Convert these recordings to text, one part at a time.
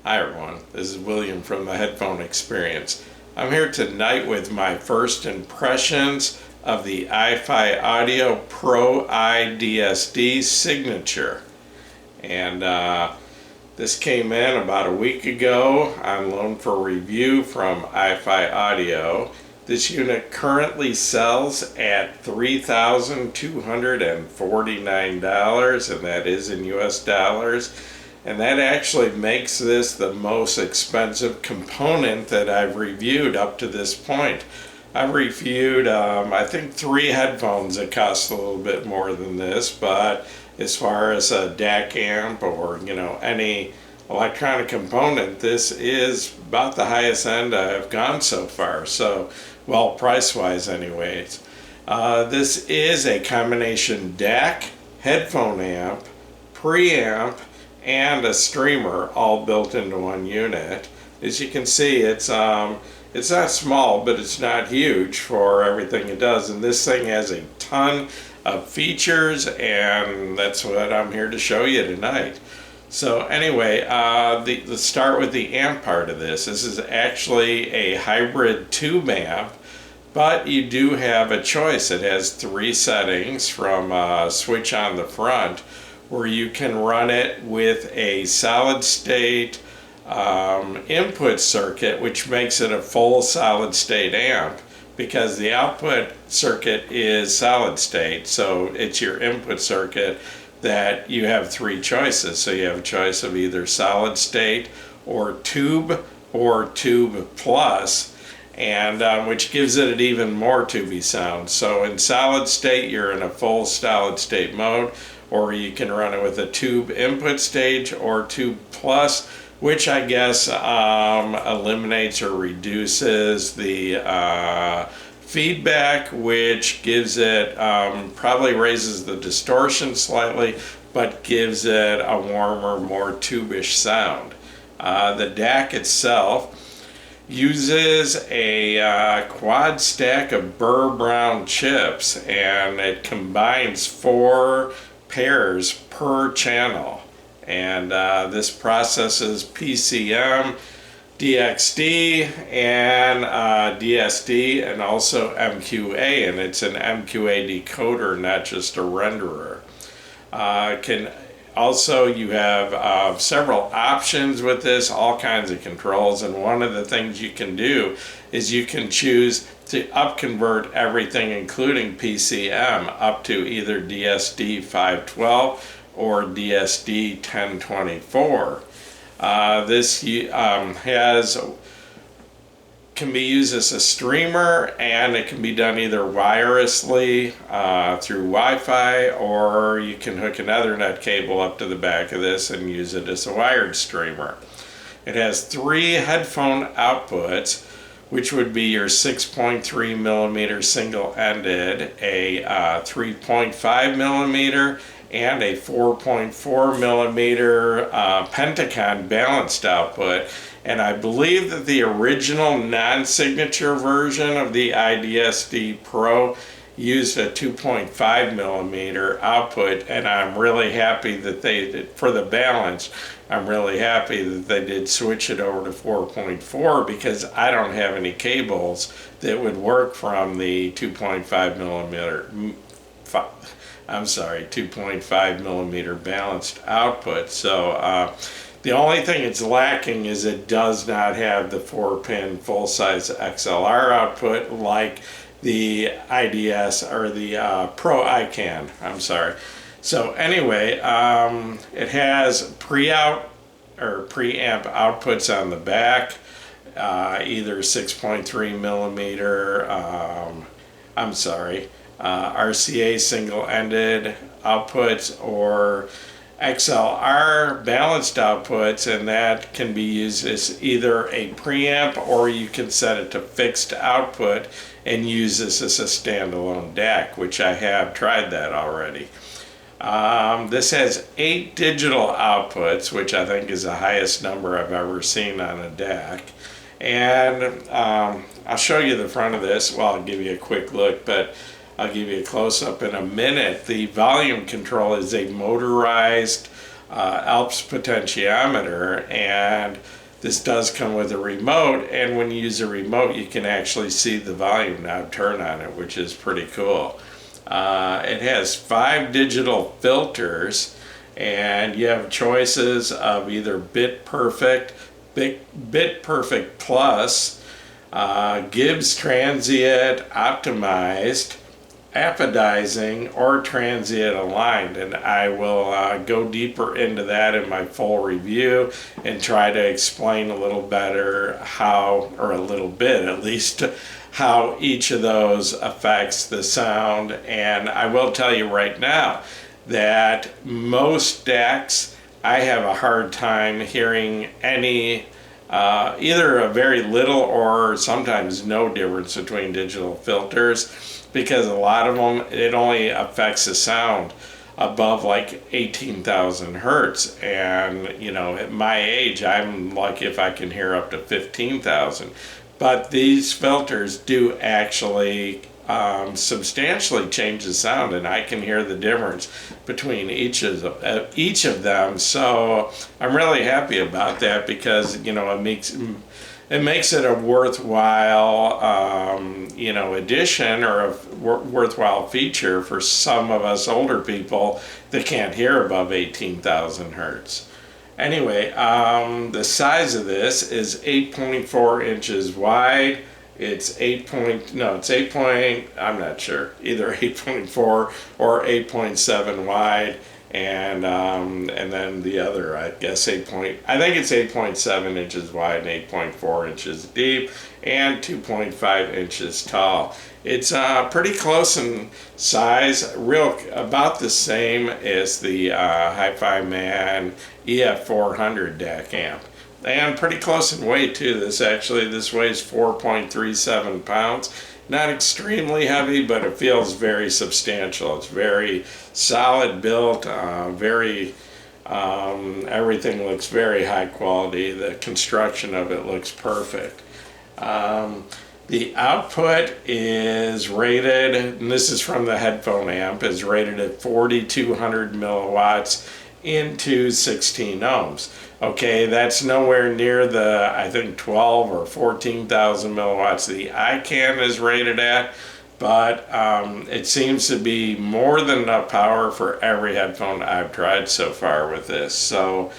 Hi everyone, this is William from the Headphone Experience. I'm here tonight with my first impressions of the IFI Audio PRO IDSD Signature. And this came in about a week ago on loan for review from IFI Audio. This unit currently sells at $3,249, and that is in US dollars. And that actually makes this the most expensive component that I've reviewed up to this point. I've reviewed, I think, 3 headphones that cost a little bit more than this, but as far as a DAC amp or, any electronic component, this is about the highest end I've gone so far. So, well, price-wise anyways. This is a combination DAC, headphone amp, preamp, and a streamer all built into one unit. As you can see, it's not small, but it's not huge for everything it does, and this thing has a ton of features, and that's what I'm here to show you tonight. So anyway, let's start with the amp part of this. This is actually a hybrid tube amp, but you do have a choice. It has 3 settings from a switch on the front, where you can run it with a solid state input circuit, which makes it a full solid state amp, because the output circuit is solid state, so it's your input circuit that you have 3 choices. So you have a choice of either solid state or tube plus, and which gives it an even more tubey sound. So in solid state, you're in a full solid state mode, or you can run it with a tube input stage or tube plus, which I guess eliminates or reduces the feedback, which gives it, probably raises the distortion slightly, but gives it a warmer, more tube-ish sound. The DAC itself uses a quad stack of Burr Brown chips, and it combines 4 pairs per channel, and this processes PCM, DXD, and DSD, and also MQA, and it's an MQA decoder, not just a renderer. You have several options with this, all kinds of controls, and one of the things you can do is you can choose to upconvert everything, including PCM, up to either DSD 512 or DSD 1024. This can be used as a streamer, and it can be done either wirelessly through Wi-Fi, or you can hook an Ethernet cable up to the back of this and use it as a wired streamer. It has 3 headphone outputs, which would be your 6.3 millimeter single-ended, a 3.5 millimeter, and a 4.4 millimeter Pentacon balanced output. And I believe that the original non-signature version of the IDSD Pro used a 2.5 millimeter output, and I'm really happy that they did, for the balance, I'm really happy that they did switch it over to 4.4, because I don't have any cables that would work from the 2.5 millimeter balanced output. So the only thing it's lacking is it does not have the 4-pin full-size XLR output like the IDS or the Pro ICANN. I'm sorry. So anyway, it has preamp outputs on the back, either 6.3 millimeter, RCA single-ended outputs, or XLR balanced outputs, and that can be used as either a preamp, or you can set it to fixed output and use this as a standalone DAC, which I have tried that already. This has 8 digital outputs, which I think is the highest number I've ever seen on a DAC. And I'll show you the front of this. Well, I'll give you a quick look, but I'll give you a close-up in a minute. The volume control is a motorized Alps potentiometer, and this does come with a remote, and when you use a remote you can actually see the volume knob turn on it, which is pretty cool. It has 5 digital filters, and you have choices of either Bit Perfect, Bit Perfect Plus, Gibbs Transient Optimized, apodizing, or transient aligned, and I will go deeper into that in my full review and try to explain a little better how, or a little bit at least, how each of those affects the sound. And I will tell you right now that most DACs, I have a hard time hearing any either a very little or sometimes no difference between digital filters, because a lot of them, it only affects the sound above like 18,000 hertz, and you know, at my age I'm lucky if I can hear up to 15,000. But these filters do actually substantially change the sound, and I can hear the difference between each of them. So I'm really happy about that, because you know, it makes it a worthwhile you know, addition, or a worthwhile feature for some of us older people that can't hear above 18,000 hertz. Anyway, the size of this is 8.4 inches wide. It's I'm not sure, either 8.4 or 8.7 wide, and then the other, I guess I think it's 8.7 inches wide and 8.4 inches deep and 2.5 inches tall. It's pretty close in size, about the same as the Hi-Fi Man EF400 DAC amp. And pretty close in weight too. This weighs 4.37 pounds. Not extremely heavy, but it feels very substantial. It's very solid built, everything looks very high quality. The construction of it looks perfect. The output is rated, and this is from the Headphone amp, is rated at 4,200 milliwatts into 16 ohms. Okay, that's nowhere near the, I think, 12 or 14,000 milliwatts the ICANN is rated at, but it seems to be more than enough power for every headphone I've tried so far with this. So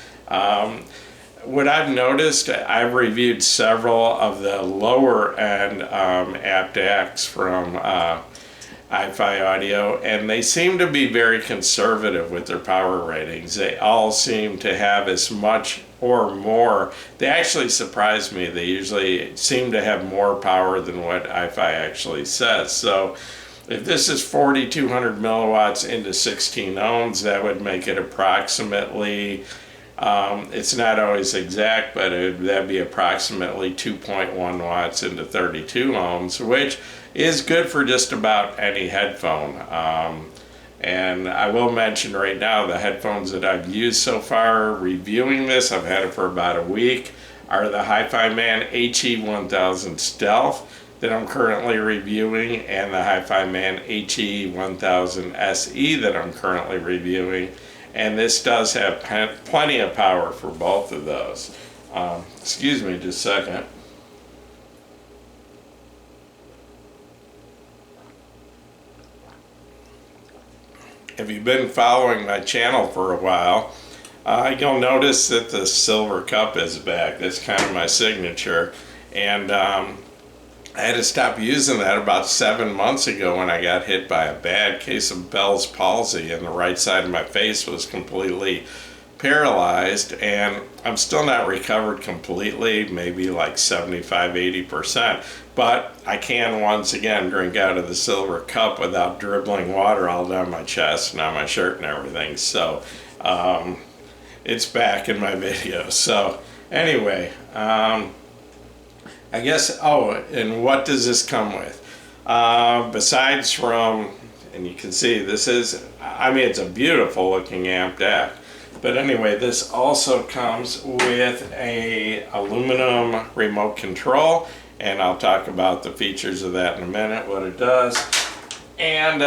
what I've noticed, I've reviewed several of the lower end app DACs from IFI Audio, and they seem to be very conservative with their power ratings. They all seem to have as much or more. They actually surprise me. They usually seem to have more power than what IFI actually says. So if this is 4,200 milliwatts into 16 ohms, that would make it approximately, it's not always exact, but that'd be approximately 2.1 watts into 32 ohms, which is good for just about any headphone. And I will mention right now, the headphones that I've used so far reviewing this, I've had it for about a week, are the Hi-Fi Man HE1000 Stealth that I'm currently reviewing, and the Hi-Fi Man HE1000 SE that I'm currently reviewing. And this does have plenty of power for both of those. Excuse me just a second. If you've been following my channel for a while, you'll notice that the silver cup is back. That's kind of my signature. And I had to stop using that about 7 months ago when I got hit by a bad case of Bell's palsy, and the right side of my face was completely paralyzed, and I'm still not recovered completely, maybe like 75-80%, but I can once again drink out of the silver cup without dribbling water all down my chest and on my shirt and everything. So it's back in my video. So anyway, I guess, and what does this come with? Besides from, and you can see this is, I mean, it's a beautiful looking amp DAC. But anyway, this also comes with a aluminum remote control, and I'll talk about the features of that in a minute, what it does. And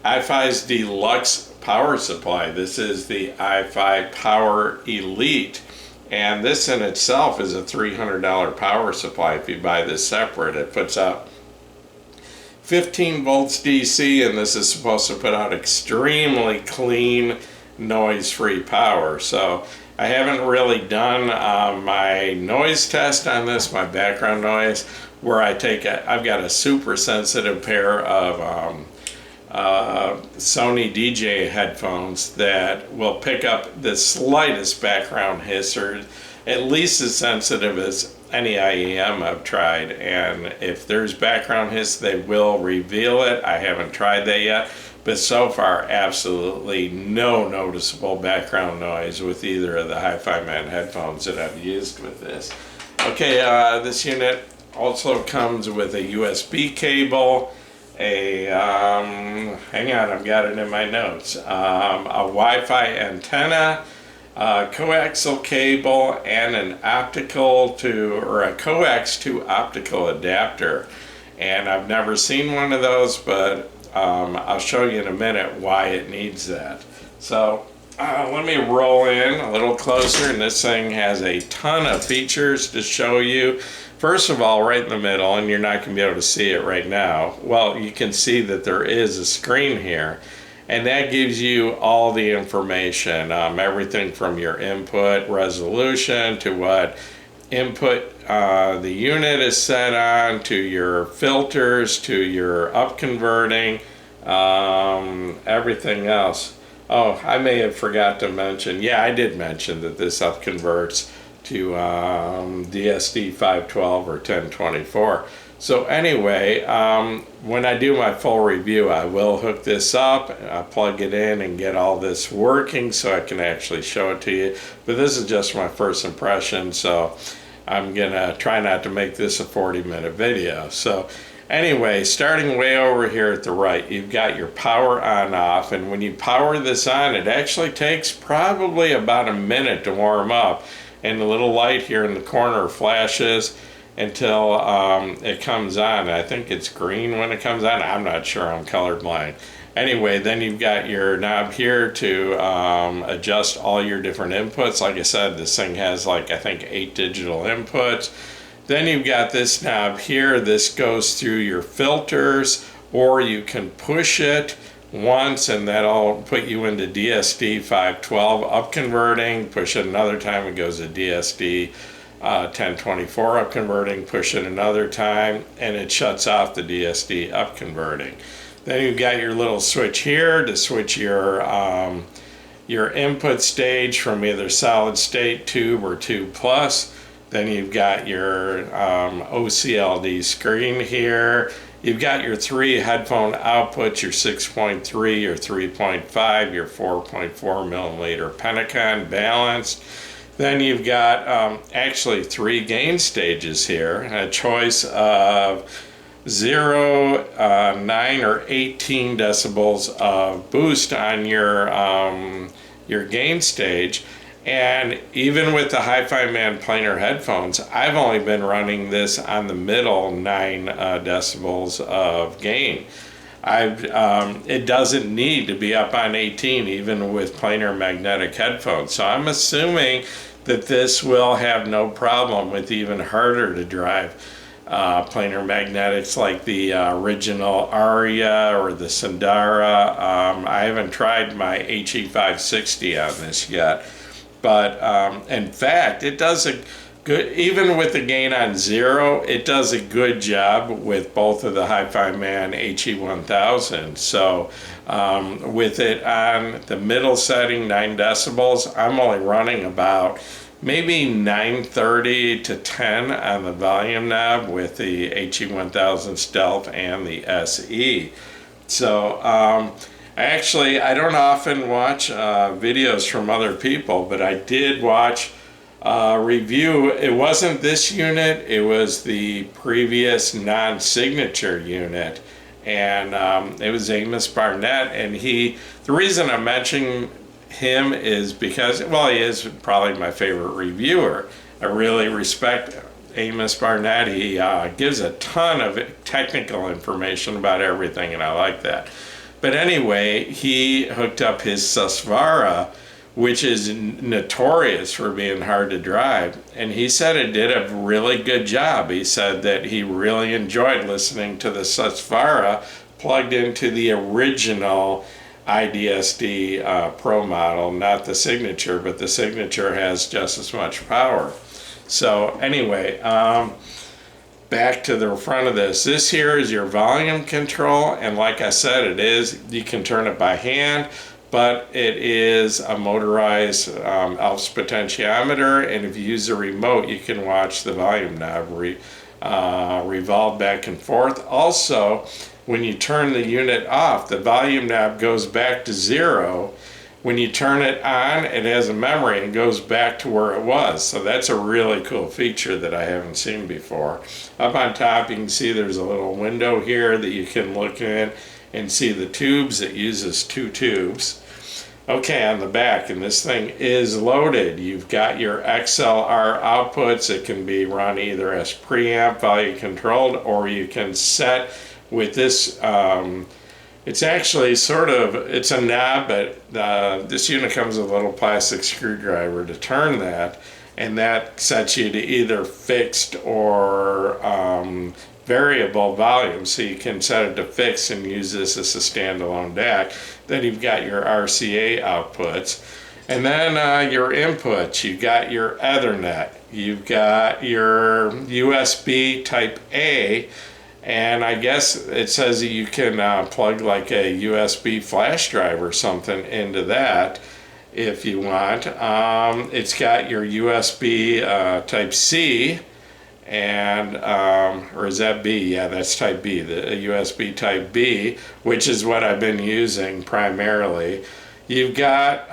IFI's deluxe power supply. This is the IFI Power Elite, and this in itself is a $300 power supply. If you buy this separate, it puts out 15 volts DC, and this is supposed to put out extremely clean, noise-free power. So I haven't really done my noise test on this, my background noise, where I've got a super sensitive pair of Sony DJ headphones that will pick up the slightest background hiss, or at least as sensitive as any IEM I've tried. And if there's background hiss, they will reveal it. I haven't tried that yet, but so far absolutely no noticeable background noise with either of the Hi-Fi Man headphones that I've used with this. Okay, this unit also comes with a USB cable, hang on, I've got it in my notes, a Wi-Fi antenna, coaxial cable, and an optical or a coax to optical adapter. And I've never seen one of those, but I'll show you in a minute why it needs that. So let me roll in a little closer, and this thing has a ton of features to show you. First of all, right in the middle, and you're not going to be able to see it right now, well, you can see that there is a screen here, and that gives you all the information, everything from your input resolution to what input the unit is set on, to your filters, to your up converting, everything else. Oh, I may have forgot to mention, yeah, I did mention that this up converts to DSD 512 or 1024. So anyway, when I do my full review, I will hook this up, plug it in, and get all this working so I can actually show it to you. But this is just my first impression, so I'm gonna try not to make this a 40-minute video. So anyway, starting way over here at the right, you've got your power on off, and when you power this on, it actually takes probably about a minute to warm up. And the little light here in the corner flashes until it comes on. I think it's green when it comes on. I'm not sure, I'm colorblind. Anyway, then you've got your knob here to adjust all your different inputs. Like I said, this thing has I think 8 digital inputs. Then you've got this knob here. This goes through your filters, or you can push it once and that'll put you into DSD 512 up converting. Push it another time, it goes to DSD 1024 up converting. Push it another time and it shuts off the DSD up converting. Then you've got your little switch here to switch your input stage from either solid state, tube, or tube plus. Then you've got your OCLD screen here. You've got your 3 headphone outputs, your 6.3, your 3.5, your 4.4 millimeter Pentacon balanced. Then you've got actually 3 gain stages here, a choice of 0, 9, or 18 decibels of boost on your gain stage. And even with the Hi-Fi Man planar headphones, I've only been running this on the middle 9 decibels of gain. It doesn't need to be up on 18 even with planar magnetic headphones. So I'm assuming that this will have no problem with even harder to drive planar magnetics like the original Aria or the Sandara. I haven't tried my HE560 on this yet. But in fact, it does a good, even with the gain on 0, it does a good job with both of the Hi-Fi Man HE1000. So with it on the middle setting, 9 decibels, I'm only running about maybe 930 to 10 on the volume knob with the HE1000 Stealth and the SE. So actually, I don't often watch videos from other people, but I did watch a review. It wasn't this unit, it was the previous non-signature unit, and it was Amos Barnett. And the reason I'm mentioning him is because, well, he is probably my favorite reviewer. I really respect Amos Barnett. He gives a ton of technical information about everything, and I like that. But anyway, he hooked up his Susvara, which is notorious for being hard to drive, and he said it did a really good job. He said that he really enjoyed listening to the Susvara plugged into the original IDSD Pro model, not the Signature, but the Signature has just as much power. So anyway, back to the front of this. This here is your volume control, and like I said, you can turn it by hand, but it is a motorized Alps potentiometer, and if you use the remote, you can watch the volume knob revolve back and forth. Also, when you turn the unit off, the volume knob goes back to 0. When you turn it on, it has a memory and goes back to where it was. So that's a really cool feature that I haven't seen before. Up on top, you can see there's a little window here that you can look in and see the tubes. It uses 2 tubes. Okay, on the back, and this thing is loaded. You've got your XLR outputs. It can be run either as preamp, volume controlled, or you can set with this. It's actually it's a knob, but this unit comes with a little plastic screwdriver to turn that, and that sets you to either fixed or variable volume, so you can set it to fixed and use this as a standalone DAC. Then you've got your RCA outputs, and then your inputs. You've got your Ethernet, you've got your USB Type A, and I guess it says that you can plug like a USB flash drive or something into that if you want. It's got your USB Type C, and or is that B? Yeah, that's Type B, the USB Type B, which is what I've been using primarily. You've got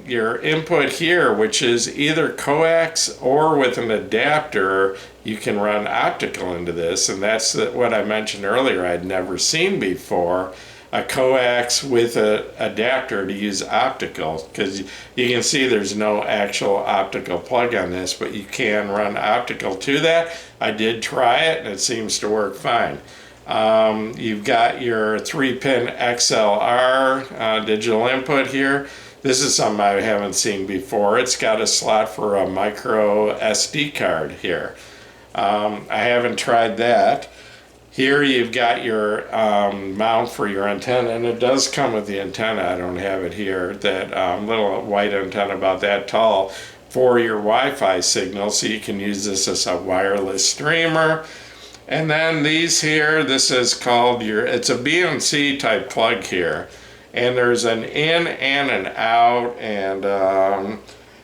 your input here, which is either coax or with an adapter. You can run optical into this, and that's what I mentioned earlier I'd never seen before, a coax with an adapter to use optical, because you can see there's no actual optical plug on this, but you can run optical to that. I did try it, and it seems to work fine. You've got your 3-pin XLR digital input here. This is something I haven't seen before. It's got a slot for a micro SD card here. I haven't tried that. Here you've got your mount for your antenna, and it does come with the antenna. I don't have it here. That little white antenna about that tall for your Wi-Fi signal, so you can use this as a wireless streamer. And then these here, this is called it's a BNC type plug here, and there's an in and an out, and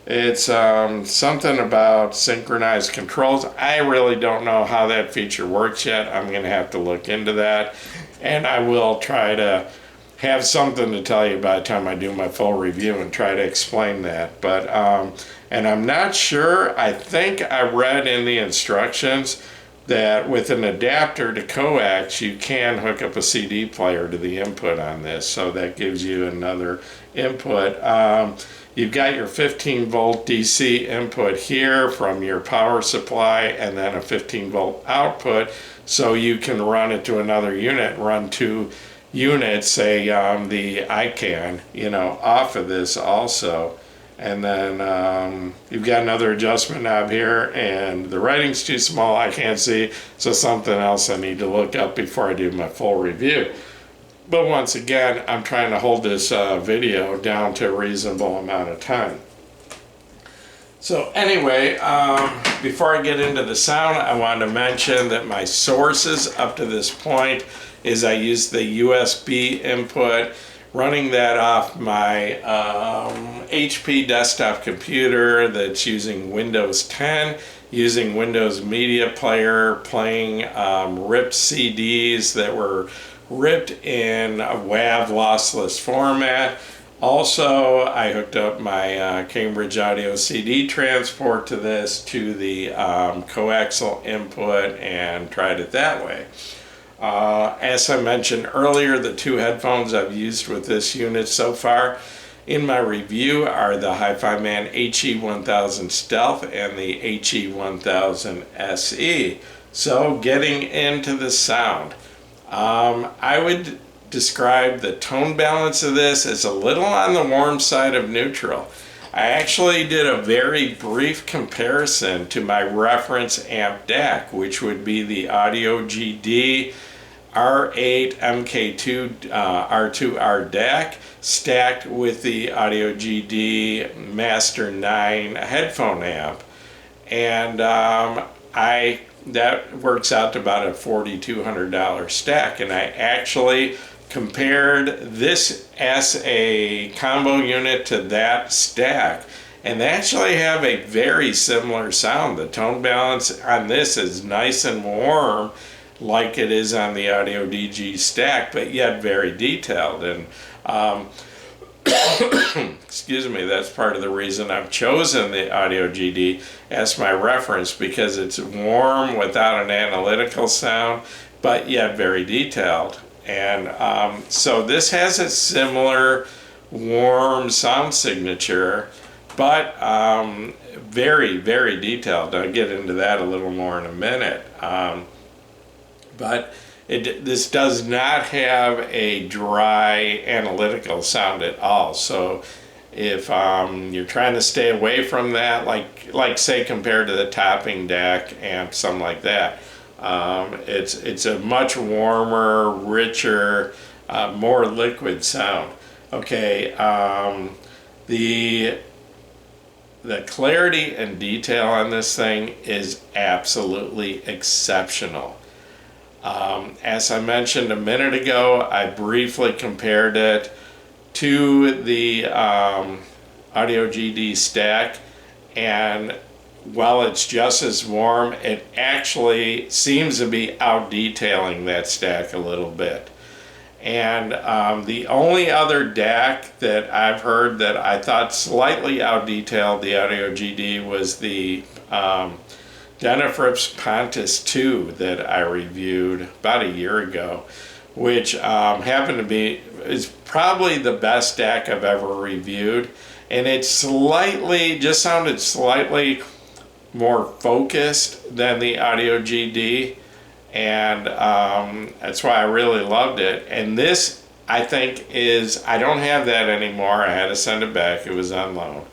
it's something about synchronized controls. I really don't know how that feature works yet. I'm going to have to look into that, and I will try to have something to tell you by the time I do my full review and try to explain that. But and I'm not sure. I think I read in the instructions that with an adapter to coax, you can hook up a CD player to the input on this, so that gives you another input. You've got your 15 volt DC input here from your power supply, and then a 15 volt output, so you can run it to another unit, run 2 units, say the ICANN, off of this also. And then you've got another adjustment knob here, and the writing's too small, I can't see, so something else I need to look up before I do my full review. But once again, I'm trying to hold this video down to a reasonable amount of time. So anyway, before I get into the sound, I wanted to mention that my sources up to this point is I use the USB input, running that off my HP desktop computer that's using Windows 10, using Windows Media Player, playing ripped CDs that were ripped in a WAV lossless format. Also, I hooked up my Cambridge Audio CD transport to this, to the coaxial input, and tried it that way. As I mentioned earlier, the 2 headphones I've used with this unit so far in my review are the Hi-Fi Man HE1000 Stealth and the HE1000 SE. So getting into the sound, I would describe the tone balance of this as a little on the warm side of neutral. I actually did a very brief comparison to my reference amp DAC, which would be the Audio GD R8 MK2 R2R DAC stacked with the Audio GD Master 9 headphone amp, and that works out to about a $4,200 stack. And I actually compared this as a combo unit to that stack, and they actually have a very similar sound. The tone balance on this is nice and warm like it is on the Audio DG stack, but yet very detailed. And excuse me, that's part of the reason I've chosen the Audio GD as my reference, because it's warm without an analytical sound, but yet very detailed. And so this has a similar warm sound signature, but very, very detailed. I'll get into that a little more in a minute. But this does not have a dry analytical sound at all. So if you're trying to stay away from that, like say compared to the topping DAC amp, something like that, it's a much warmer, richer, more liquid sound. Okay, the clarity and detail on this thing is absolutely exceptional. As I mentioned a minute ago, I briefly compared it to the Audio GD stack, and while it's just as warm, it actually seems to be out detailing that stack a little bit. And the only other DAC that I've heard that I thought slightly out detailed the Audio GD was the Denafrips Pontus 2 that I reviewed about a year ago, which happened to be, is probably the best DAC I've ever reviewed. And it just sounded slightly more focused than the Audio GD, and that's why I really loved it. And this, I think, is, I don't have that anymore. I had to send it back. It was on loan.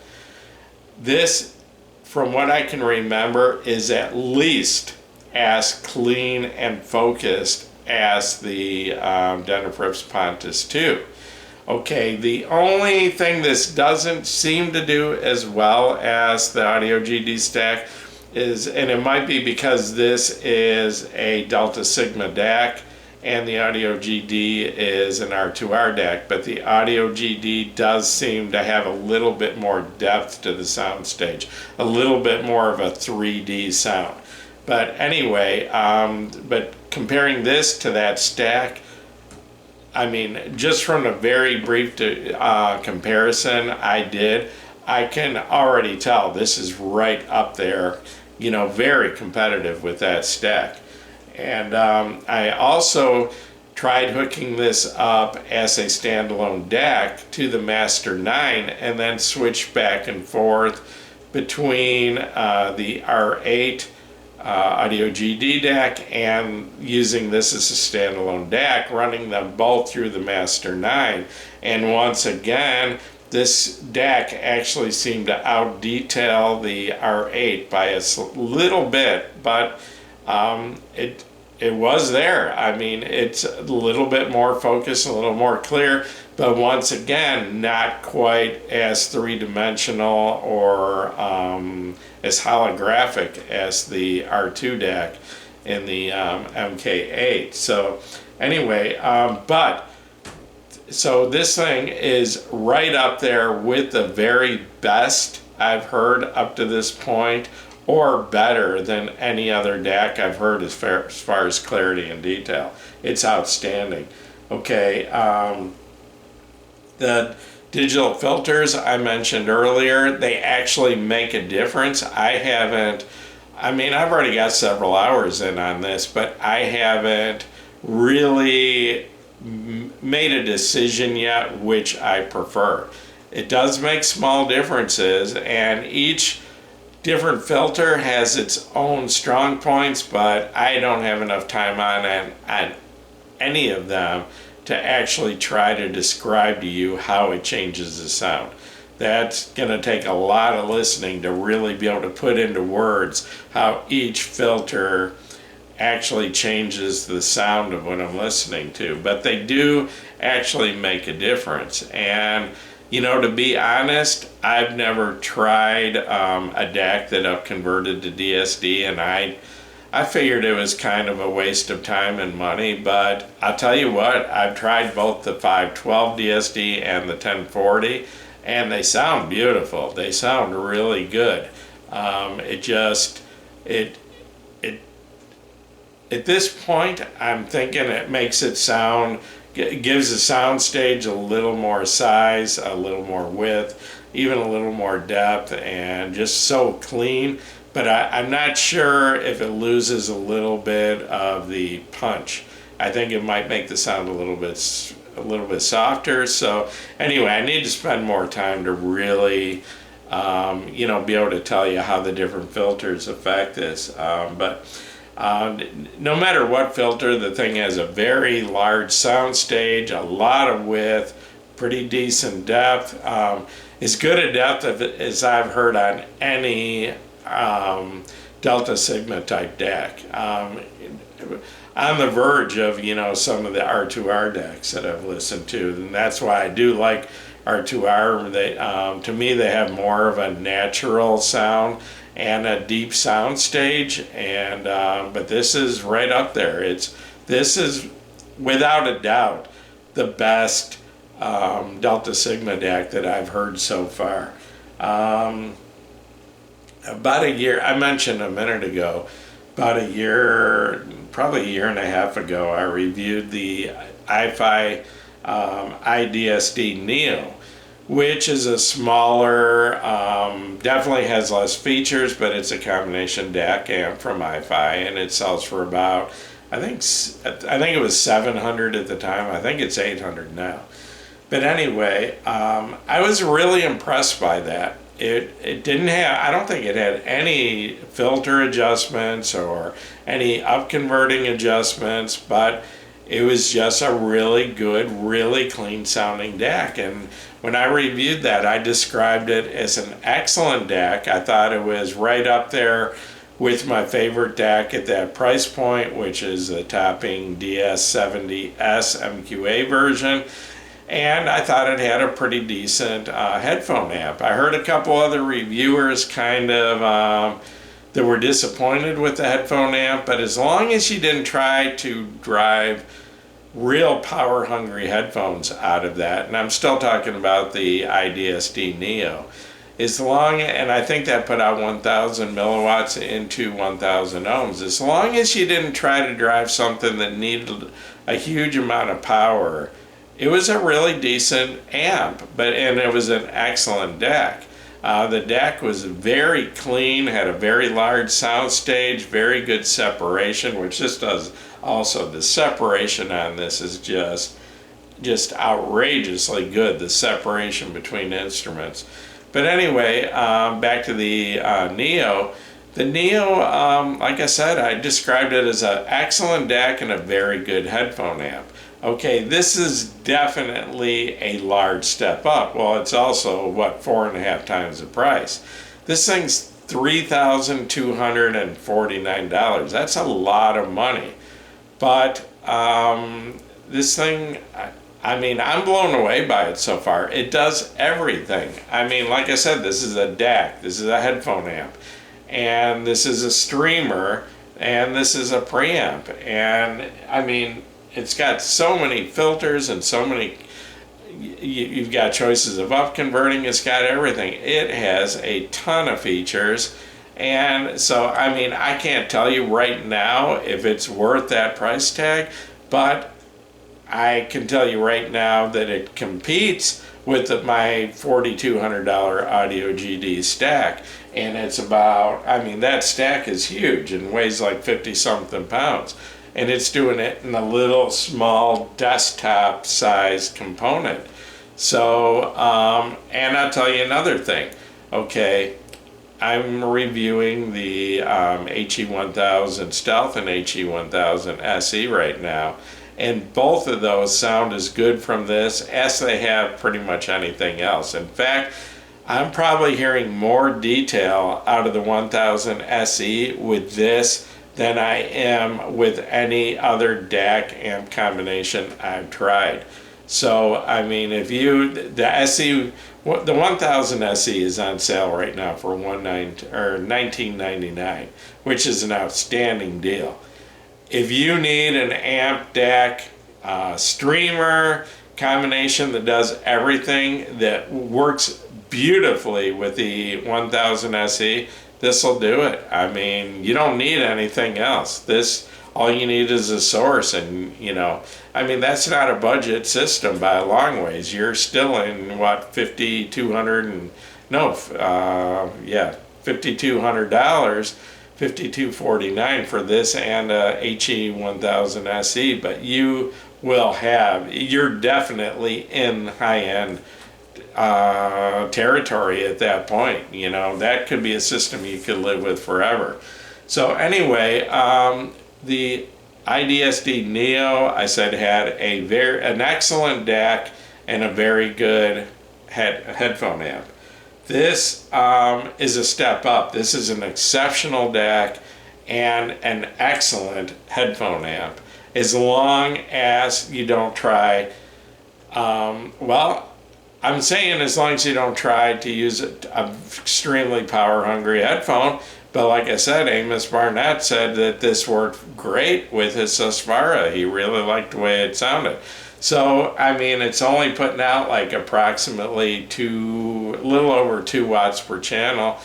This, from what I can remember, is at least as clean and focused as the Denafrips Pontus 2. Okay, the only thing this doesn't seem to do as well as the Audio GD stack is, and it might be because this is a Delta Sigma DAC and the Audio GD is an R2R DAC, but the Audio GD does seem to have a little bit more depth to the soundstage, a little bit more of a 3D sound. But anyway, but comparing this to that stack, I mean, just from a very brief comparison I can already tell this is right up there, you know, very competitive with that stack. And I also tried hooking this up as a standalone DAC to the Master 9 and then switched back and forth between the R8 Audio GD DAC and using this as a standalone DAC, running them both through the Master 9. And once again, this DAC actually seemed to out detail the R8 by a little bit, but it was there. I mean, it's a little bit more focused, a little more clear, but once again, not quite as three-dimensional or as holographic as the R2 DAC in the MK8. So anyway, so this thing is right up there with the very best I've heard up to this point, or better than any other DAC I've heard as far as clarity and detail. It's outstanding. Okay, the digital filters I mentioned earlier, they actually make a difference. I've already got several hours in on this, but I haven't really made a decision yet which I prefer. It does make small differences, and each different filter has its own strong points, but I don't have enough time on any of them to actually try to describe to you how it changes the sound. That's going to take a lot of listening to really be able to put into words how each filter actually changes the sound of what I'm listening to. But they do actually make a difference. And you know, to be honest, I've never tried a DAC that I've converted to DSD, and I figured it was kind of a waste of time and money, but I'll tell you what, I've tried both the 512 DSD and the 1040, and they sound beautiful. They sound really good. At this point, I'm thinking it makes it sound, gives the sound stage a little more size, a little more width, even a little more depth, and just so clean. But I'm not sure if it loses a little bit of the punch. I think it might make the sound a little bit softer. So anyway, I need to spend more time to really, you know, be able to tell you how the different filters affect this. No matter what filter, the thing has a very large sound stage, a lot of width, pretty decent depth, as good a depth as I've heard on any Delta Sigma type DAC. On the verge of, you know, some of the R2R DACs that I've listened to, and that's why I do like R2R. They, to me, they have more of a natural sound and a deep sound stage, and but this is right up there. This is without a doubt the best Delta Sigma DAC that I've heard so far. About a year, I mentioned a minute ago, about a year, probably a year and a half ago, I reviewed the IFI IDSD Neo, which is a smaller, definitely has less features, but it's a combination DAC amp from IFI, and it sells for about, I think it was $700 at the time. I think it's $800 now. But anyway, I was really impressed by that. It didn't have, I don't think it had any filter adjustments or any up-converting adjustments, but it was just a really good, really clean sounding DAC. And when I reviewed that, I described it as an excellent DAC. I thought it was right up there with my favorite DAC at that price point, which is the topping DS70S MQA version. And I thought it had a pretty decent headphone amp. I heard a couple other reviewers kind of that were disappointed with the headphone amp, but as long as you didn't try to drive real power hungry headphones out of that, and I'm still talking about the IDSD Neo, and I think that put out 1,000 milliwatts into 1,000 ohms, as long as you didn't try to drive something that needed a huge amount of power, it was a really decent amp, and it was an excellent DAC. The DAC was very clean, had a very large sound stage, very good separation, which this does also. The separation on this is just outrageously good, the separation between instruments. But anyway, back to the Neo. The Neo, like I said, I described it as an excellent DAC and a very good headphone amp. Okay, this is definitely a large step up. Well, it's also, what, 4.5 times the price. This thing's $3,249. That's a lot of money. But this thing, I mean, I'm blown away by it so far. It does everything. I mean, like I said, this is a DAC, this is a headphone amp, and this is a streamer, and this is a preamp. And I mean, it's got so many filters and so many, you've got choices of up converting, it's got everything. It has a ton of features. And so, I mean, I can't tell you right now if it's worth that price tag, but I can tell you right now that it competes with my $4,200 Audio GD stack. And it's about, I mean, that stack is huge and weighs like 50-something pounds. And it's doing it in a little small desktop size component. So, and I'll tell you another thing. Okay, I'm reviewing the HE1000 Stealth and HE1000 SE right now. and both of those sound as good from this as they have pretty much anything else. In fact, I'm probably hearing more detail out of the 1000 SE with this than I am with any other DAC amp combination I've tried. So, I mean, if you, the SE, the 1000 SE is on sale right now for $19.99, which is an outstanding deal. If you need an amp DAC streamer combination that does everything, that works beautifully with the 1000 SE, this will do it. I mean, you don't need anything else. This, all you need is a source, and you know, I mean, that's not a budget system by a long ways. You're still in what, $5,200 and no, yeah, $5,200, $5,249 for this and a HE 1000 SE. But you will have, you're definitely in high-end territory at that point. You know, that could be a system you could live with forever. So anyway, the IDSD Neo, I said, had an excellent DAC and a very good headphone amp. This is a step up. This is an exceptional DAC and an excellent headphone amp, as long as you don't try, well, I'm saying as long as you don't try to use an extremely power-hungry headphone. But like I said, Amos Barnett said that this worked great with his Susvara. He really liked the way it sounded. So, I mean, it's only putting out like approximately a little over 2 watts per channel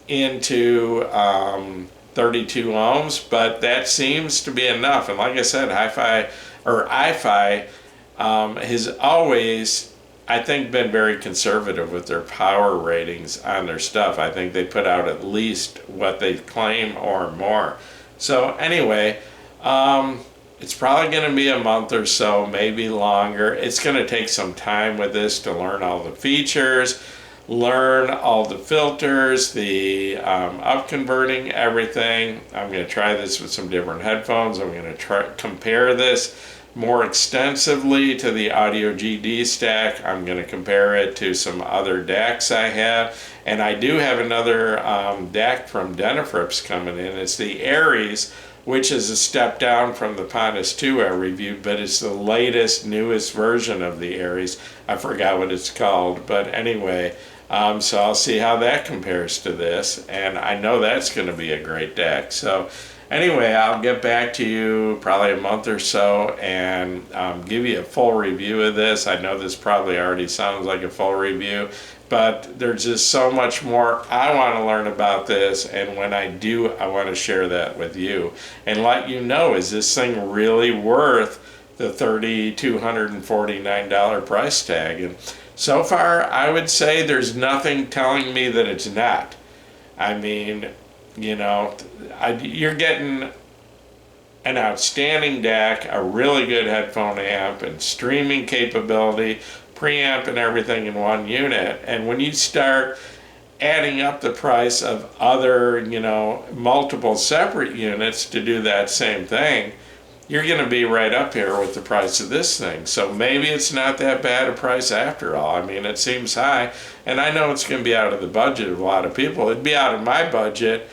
into 32 ohms, but that seems to be enough. And like I said, IFI has always, I think, been very conservative with their power ratings on their stuff. I think they put out at least what they claim or more. So anyway, it's probably going to be a month or so, maybe longer. It's going to take some time with this to learn all the features, learn all the filters, the up converting, everything. I'm going to try this with some different headphones. I'm going to compare this more extensively to the Audio GD stack. I'm going to compare it to some other DACs I have, and I do have another DAC from Denafrips coming in. It's the Aries, which is a step down from the Pontus 2 I reviewed, but it's the latest, newest version of the Aries. I forgot what it's called, but anyway, so I'll see how that compares to this, and I know that's going to be a great DAC. So anyway, I'll get back to you probably a month or so and give you a full review of this. I know this probably already sounds like a full review, but there's just so much more I want to learn about this, and when I do, I want to share that with you and let you know, is this thing really worth the $3,249 price tag? And so far, I would say there's nothing telling me that it's not. I mean, you know, you're getting an outstanding DAC, a really good headphone amp, and streaming capability, preamp and everything in one unit. And when you start adding up the price of other, you know, multiple separate units to do that same thing, you're going to be right up here with the price of this thing. So maybe it's not that bad a price after all. I mean, it seems high, and I know it's going to be out of the budget of a lot of people. It'd be out of my budget,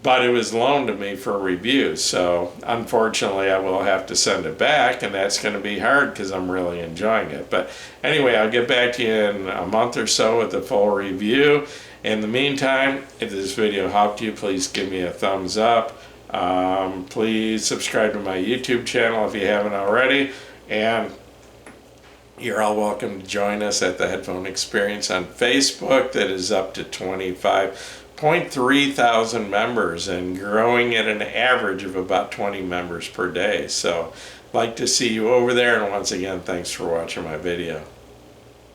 but it was loaned to me for review. So unfortunately, I will have to send it back, and that's going to be hard because I'm really enjoying it. But anyway, I'll get back to you in a month or so with a full review. In the meantime, if this video helped you, please give me a thumbs up. Please subscribe to my YouTube channel if you haven't already, and you're all welcome to join us at the Headphone Experience on Facebook. That is up to 25.3 thousand members and growing at an average of about 20 members per day. So I'd like to see you over there, and once again, thanks for watching my video.